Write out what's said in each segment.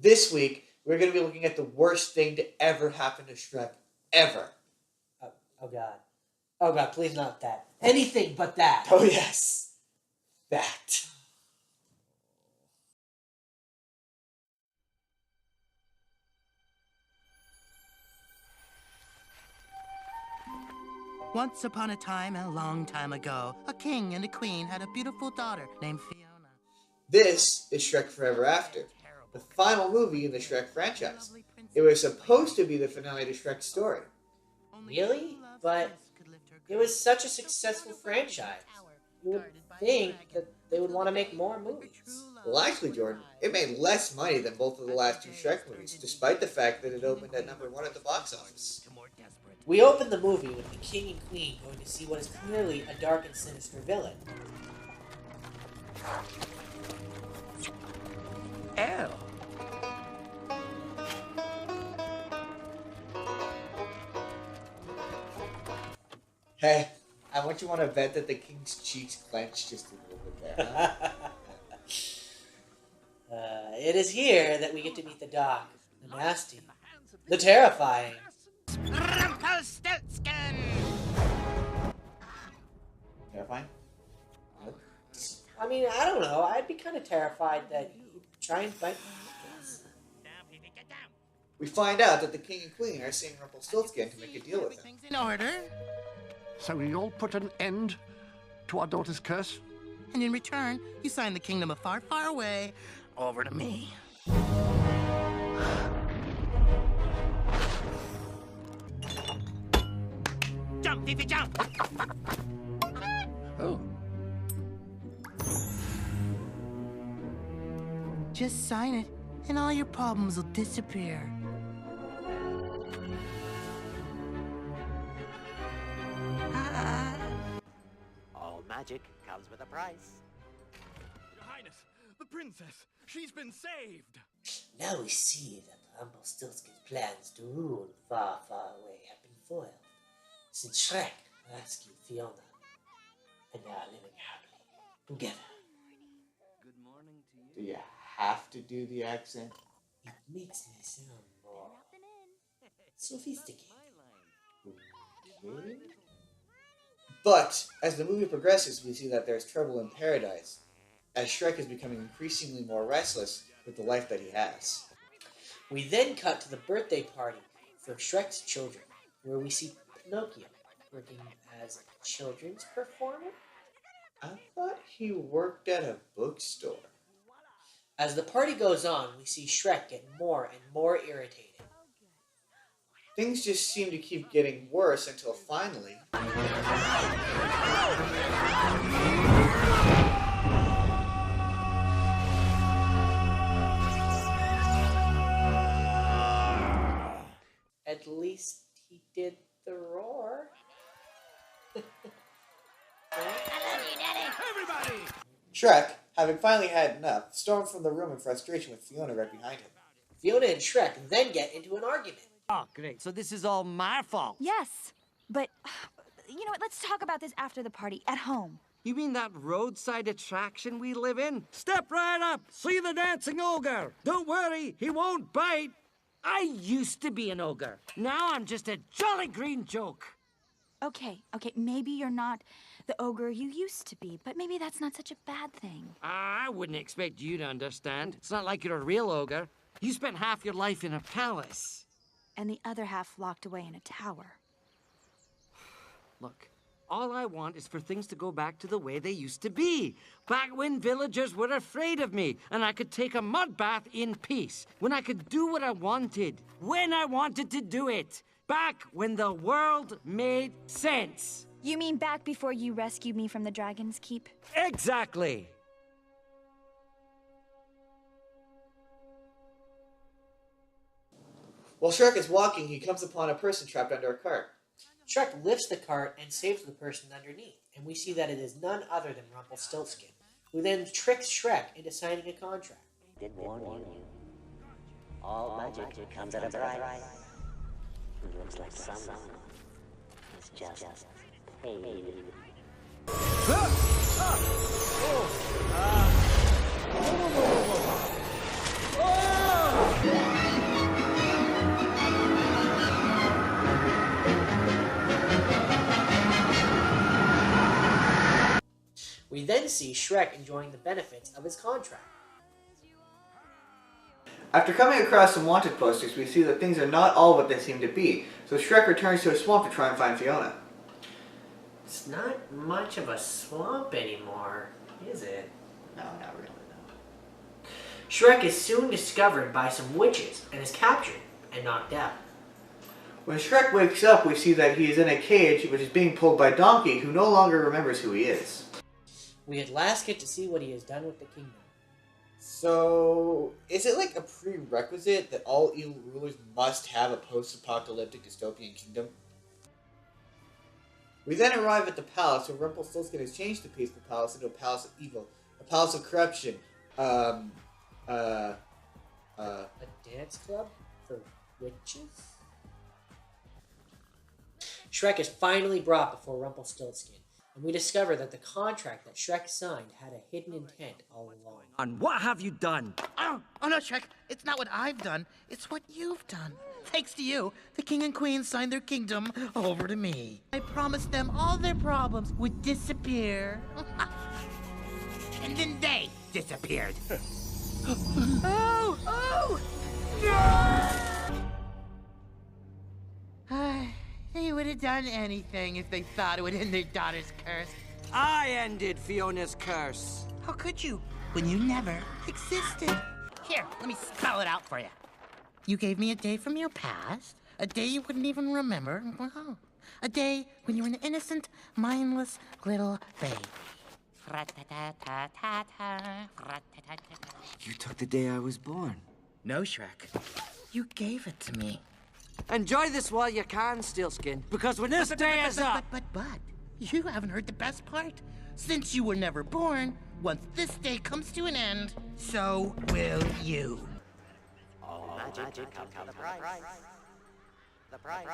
This week, we're going to be looking at the worst thing to ever happen to Shrek, ever. Oh God. Oh God, please not that. Anything but that. Oh yes, that. Once upon a time, a long time ago, a king and a queen had a beautiful daughter named Fiona. This is Shrek Forever After, the final movie in the Shrek franchise. It was supposed to be the finale to Shrek's story. Really? But it was such a successful franchise. You would think that they would want to make more movies. Well, actually, Jordan, it made less money than both of the last two Shrek movies, despite the fact that it opened at #1 at the box office. We open the movie with the king and queen going to see what is clearly a dark and sinister villain. Oh. Hey, I want you to bet that the king's cheeks clenched just a little bit there, huh? It is here that we get to meet the dark, the nasty, the terrifying. Rumpelstiltskin! Terrifying? What? I mean, I don't know. I'd be kind of terrified that he'd try and fight me. We find out that the king and queen are seeing Rumpelstiltskin to make a deal with him. In order. So we all put an end to our daughter's curse? And in return, you sign the kingdom of far, far away over to me. Jump, Fifi, jump! Oh. Just sign it, and all your problems will disappear. All magic comes with a price. Your Highness, the princess, she's been saved. Now we see that Rumpelstiltskin's plans to rule far, far away have been foiled, since Shrek rescued Fiona, and they are living happily together. Good morning to Do you. you have to do the accent? It makes me sound more sophisticated. Okay. But as the movie progresses, we see that there's trouble in paradise, as Shrek is becoming increasingly more restless with the life that he has. We then cut to the birthday party for Shrek's children, where we see Pinocchio working as a children's performer. I thought he worked at a bookstore. As the party goes on, we see Shrek get more and more irritated. Things just seem to keep getting worse until finally... At least he did the roar. Everybody! Shrek, having finally had enough, stormed from the room in frustration with Fiona right behind him. Fiona and Shrek then get into an argument. Oh, great. So this is all my fault. Yes, but you know what? Let's talk about this after the party at home. You mean that roadside attraction we live in? Step right up. See the dancing ogre. Don't worry, he won't bite. I used to be an ogre. Now I'm just a jolly green joke. Okay, maybe you're not the ogre you used to be, but maybe that's not such a bad thing. I wouldn't expect you to understand. It's not like you're a real ogre. You spent half your life in a palace. And the other half locked away in a tower. Look, all I want is for things to go back to the way they used to be. Back when villagers were afraid of me, and I could take a mud bath in peace. When I could do what I wanted, when I wanted to do it. Back when the world made sense. You mean back before you rescued me from the Dragon's Keep? Exactly. While Shrek is walking, he comes upon a person trapped under a cart. Shrek lifts the cart and saves the person underneath, and we see that it is none other than Rumpelstiltskin, who then tricks Shrek into signing a contract. Did warn you. All magic comes at a price. It looks like someone is just paid. Oh! then see Shrek enjoying the benefits of his contract. After coming across some wanted posters, we see that things are not all what they seem to be, so Shrek returns to a swamp to try and find Fiona. It's not much of a swamp anymore, is it? No, not really, no. Shrek is soon discovered by some witches and is captured and knocked out. When Shrek wakes up, we see that he is in a cage which is being pulled by Donkey, who no longer remembers who he is. We at last get to see what he has done with the kingdom. So, is it like a prerequisite that all evil rulers must have a post-apocalyptic dystopian kingdom? We then arrive at the palace where Rumpelstiltskin has changed the peaceful palace into a palace of evil, a palace of corruption, A dance club for witches? Shrek is finally brought before Rumpelstiltskin, and we discover that the contract that Shrek signed had a hidden intent all along. And what have you done? Oh no, Shrek, it's not what I've done. It's what you've done. Thanks to you, the king and queen signed their kingdom over to me. I promised them all their problems would disappear. And then they disappeared. Oh! They would have done anything if they thought it would end their daughter's curse. I ended Fiona's curse. How could you, when you never existed? Here, let me spell it out for you. You gave me a day from your past, a day you wouldn't even remember. Wow. A day when you were an innocent, mindless little babe. You took the day I was born. No, Shrek. You gave it to me. Enjoy this while you can, Steelskin, because when this day is up... But, you haven't heard the best part. Since you were never born, once this day comes to an end, so will you. All magic comes at a price. The price.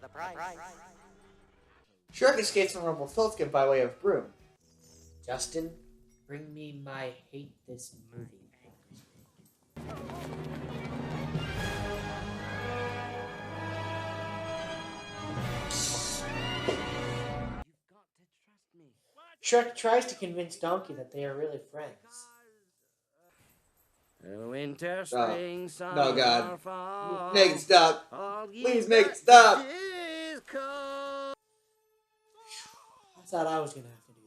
The price. Shrek escapes from Rumpelstiltskin by way of broom. Justin, bring me my hate this movie. Shrek tries to convince Donkey that they are really friends. Winter, spring, summer, No, God. fall, Make it stop. all Please ye make it stop. is cold. I thought I was going to have to do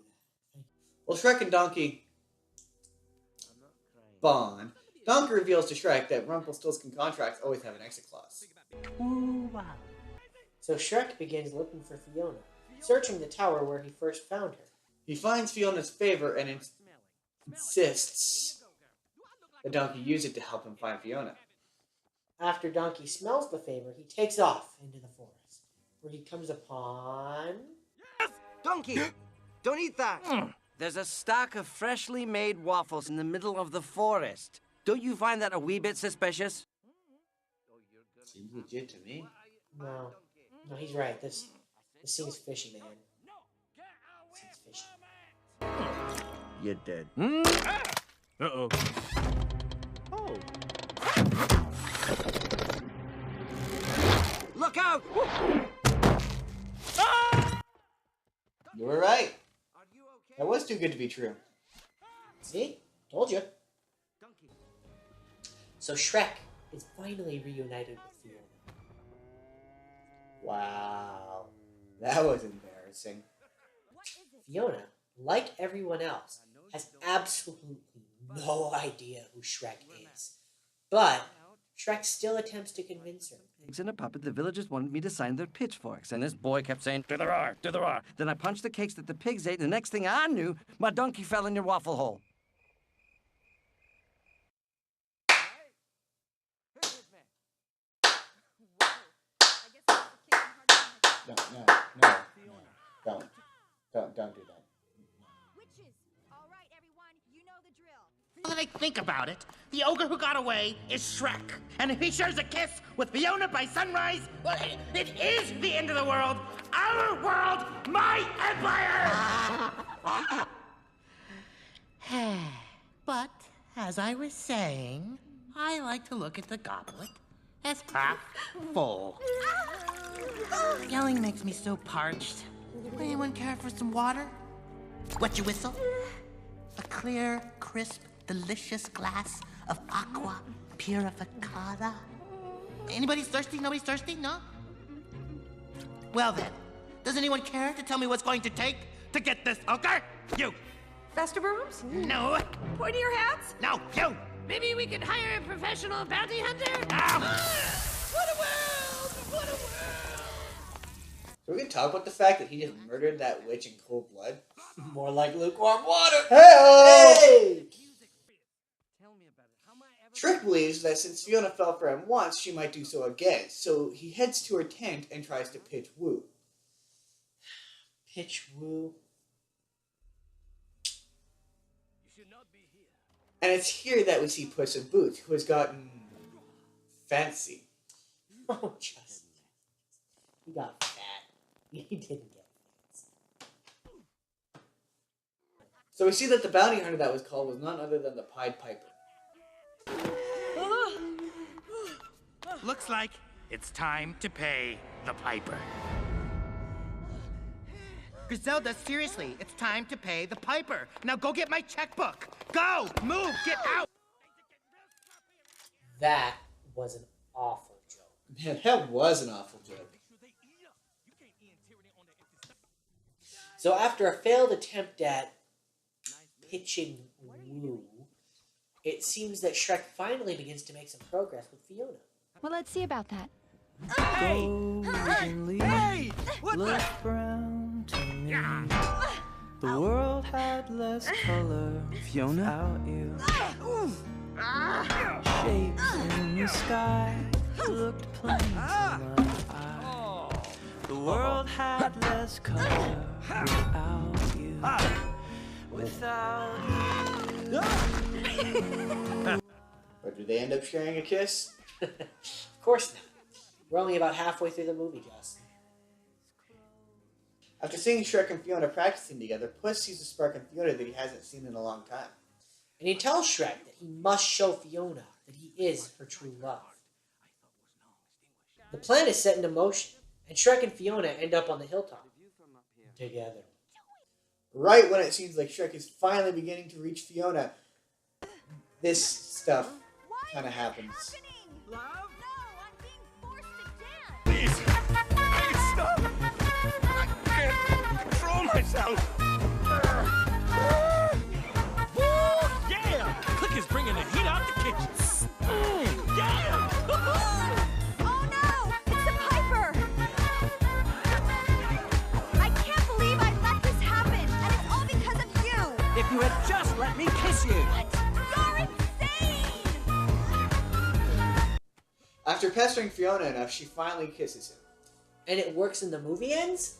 that. Well, Shrek and Donkey bond. Donkey reveals to Shrek that Rumpelstiltskin contracts always have an exit clause. So Shrek begins looking for Fiona, searching the tower where he first found her. He finds Fiona's favor and insists that Donkey use it to help him find Fiona. After Donkey smells the favor, he takes off into the forest, where he comes upon... Donkey, don't eat that. There's a stack of freshly made waffles in the middle of the forest. Don't you find that a wee bit suspicious? Seems legit to me. No, he's right. This seems fishy, man. Seems fishy. You're dead. Uh-oh. Oh. Look out! You were right. That was too good to be true. See? Told you. So Shrek is finally reunited with Fiona. Wow. That was embarrassing. Fiona, like everyone else, has absolutely no idea who Shrek is. But Shrek still attempts to convince her. Pigs and a puppet, the villagers wanted me to sign their pitchforks, and this boy kept saying, "To the roar, to the roar." Then I punched the cakes that the pigs ate, and the next thing I knew, my donkey fell in your waffle hole. No. Don't do that. Witches! All right, everyone, you know the drill. Now that I think about it, the ogre who got away is Shrek. And if he shares a kiss with Fiona by sunrise, well, it is the end of the world. Our world, my empire! But, as I was saying, I like to look at the goblet as half full. Yelling makes me so parched. Anyone care for some water? What you whistle? A clear, crisp, delicious glass of aqua purificada. Anybody's thirsty? Nobody's thirsty? No? Well then, does anyone care to tell me what's going to take to get this ogre? You! Faster brooms? No! Pointier hats? No! You! Maybe we could hire a professional bounty hunter? What a world! What a world! So we can talk about the fact that he just murdered that witch in cold blood. More like lukewarm water. Hey! Tell me about it. How am I ever... Shrek believes that since Fiona fell for him once, she might do so again. So he heads to her tent and tries to pitch woo. Pitch woo. You should not be here. And it's here that we see Puss in Boots, who has gotten fancy. Oh, Justin. He got fat. He didn't get fat. So we see that the bounty hunter that was called was none other than the Pied Piper. Looks like it's time to pay the piper. Griselda, seriously, it's time to pay the piper. Now go get my checkbook. Go! Move! Get out! That was an awful joke. Man, that was an awful joke. So after a failed attempt at pitching woo, it seems that Shrek finally begins to make some progress with Fiona. Well, let's see about that. Hey! Hey! What the? Looked brown to me. The world had less color. Fiona, without you. Shapes in the sky looked plain to my eye. The world had less color without you. Without you. Or do they end up sharing a kiss? Of course not. We're only about halfway through the movie, Justin. After seeing Shrek and Fiona practicing together, Puss sees a spark in Fiona that he hasn't seen in a long time. And he tells Shrek that he must show Fiona that he is her true love. The plan is set into motion, and Shrek and Fiona end up on the hilltop together. Right when it seems like Shrek is finally beginning to reach Fiona, this stuff kind of happens. Please! Please stop! I can't control myself! Woo! Yeah! Click is bringing the heat out the kitchen! Yeah! Oh no! It's the Piper! I can't believe I let this happen, and it's all because of you! If you had just let me kiss you! You're insane! After pestering Fiona enough, she finally kisses him. And it works and the movie ends?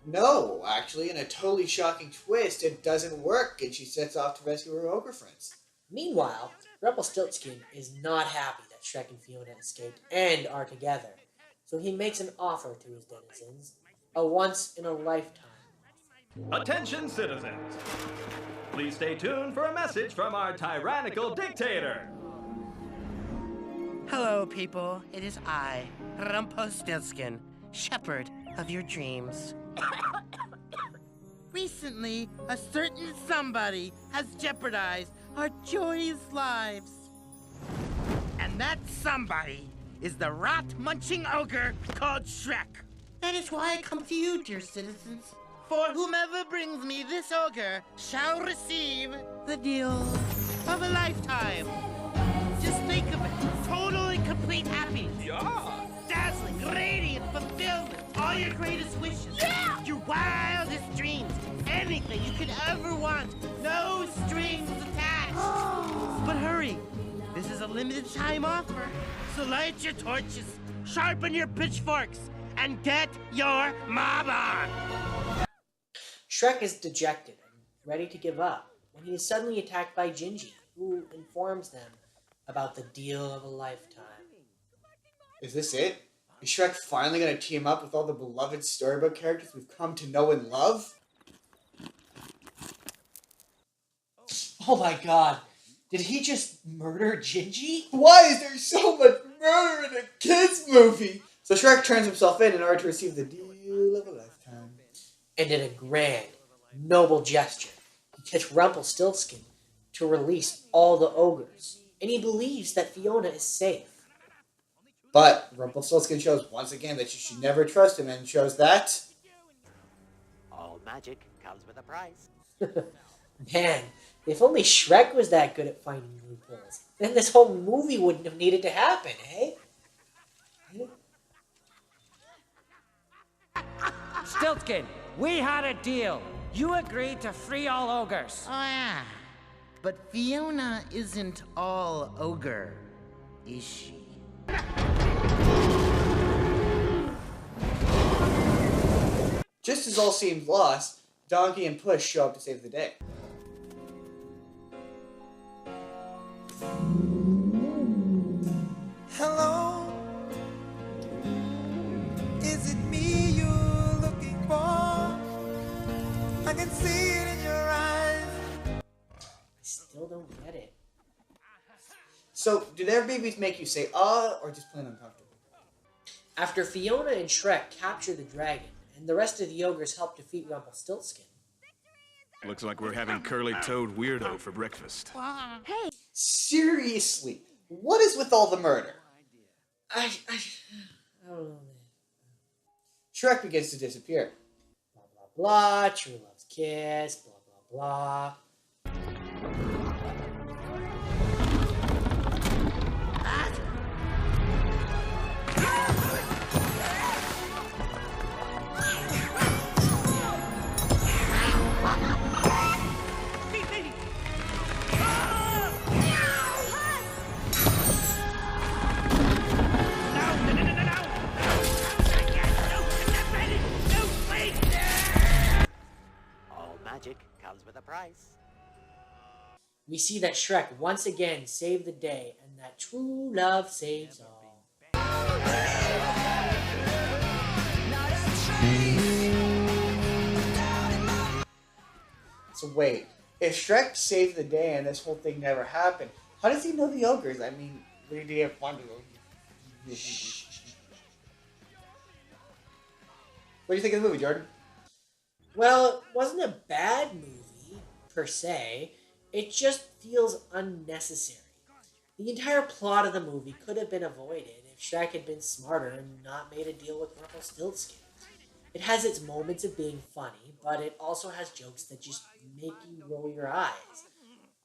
No, actually, in a totally shocking twist, it doesn't work, and she sets off to rescue her ogre friends. Meanwhile, Rumpelstiltskin is not happy that Shrek and Fiona escaped and are together, so he makes an offer to his denizens, a once-in-a-lifetime. Attention, citizens! Please stay tuned for a message from our tyrannical dictator! Hello, people. It is I, Rumpelstiltskin, shepherd of your dreams. Recently, a certain somebody has jeopardized our joyous lives. And that somebody is the rat-munching ogre called Shrek. That is why I come to you, dear citizens. For whomever brings me this ogre shall receive the deal of a lifetime. Just think of it. Total and complete happiness. Yeah! Dazzling, radiant fulfillment. All your greatest wishes. Yeah! Your wildest dreams. Anything you could ever want. No strings attached. But hurry. This is a limited time offer. So light your torches, sharpen your pitchforks, and get your mob on. Shrek is dejected and ready to give up when he is suddenly attacked by Gingy, who informs them about the deal of a lifetime. is this it? Is Shrek finally going to team up with all the beloved storybook characters we've come to know and love? Oh my god, did he just murder Gingy? Why is there so much murder in a kids' movie? So Shrek turns himself in order to receive the deal of a lifetime. And in a grand, noble gesture. He gets Rumpelstiltskin to release all the ogres, and he believes that Fiona is safe. But Rumpelstiltskin shows once again that you should never trust him, and shows that All magic comes with a price. Man, if only Shrek was that good at finding loopholes, then this whole movie wouldn't have needed to happen, eh? Stiltskin, we had a deal. You agreed to free all ogres. Oh, yeah. But Fiona isn't all ogre, is she? just as all seems lost, Donkey and Push show up to save the day. Hello, is it me you're looking for? I can see it in your eyes. I still don't get it. So, do their babies make you say, or just plain uncomfortable? After Fiona and Shrek capture the dragon, and the rest of the ogres help defeat Rumpelstiltskin, Looks like we're having curly-toed weirdo for breakfast. Hey, Seriously, what is with all the murder? I don't know. Shrek begins to disappear. Blah, blah, blah, true love's kiss, blah, blah, blah. All magic comes with a price. We see that Shrek once again saved the day, and that true love saves all. So wait, if Shrek saved the day and this whole thing never happened, how does he know the ogres? I mean, where did he have fun to go? What do you think of the movie, Jordan? Well, it wasn't a bad movie, per se. It just feels unnecessary. The entire plot of the movie could have been avoided if Shrek had been smarter and not made a deal with Rumpelstiltskin. It has its moments of being funny, but it also has jokes that just make you roll your eyes.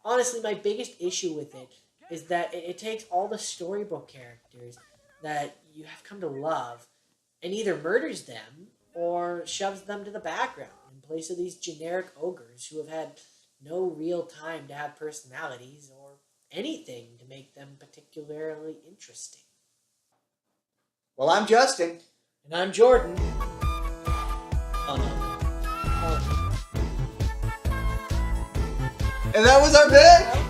Honestly, my biggest issue with it is that it takes all the storybook characters that you have come to love and either murders them or shoves them to the background in place of these generic ogres who have had no real time to have personalities or anything to make them particularly interesting. Well, I'm Justin. And I'm Jordan. Oh no. And that was our bit.